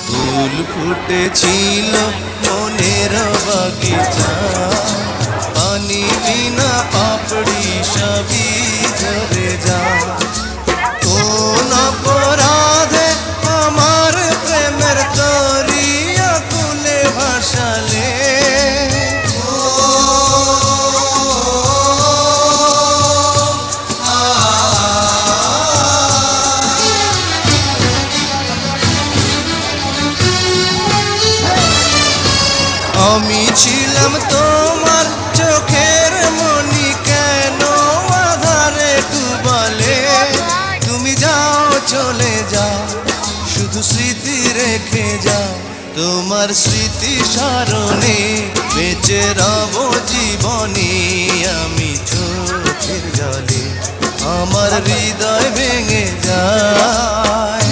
ফুল ফুটেছিল মনের বাগিচা, পানি বিনা পাপড়ি সবই ঝরে যা। কোন অপরাধে আমার প্রেমের দরিয়া কুলে ভাসালে, আমি ছিলাম তোমার চোখের মনি, কেন আধারে ডুবালে? তুমি যাও চলে যাও, শুধু স্মৃতি রেখে যাও। তোমার স্মৃতি স্মরণে বেঁচে রব জীবনে, আমি চোখের জলে আমার হৃদয় ভেঙে যায়।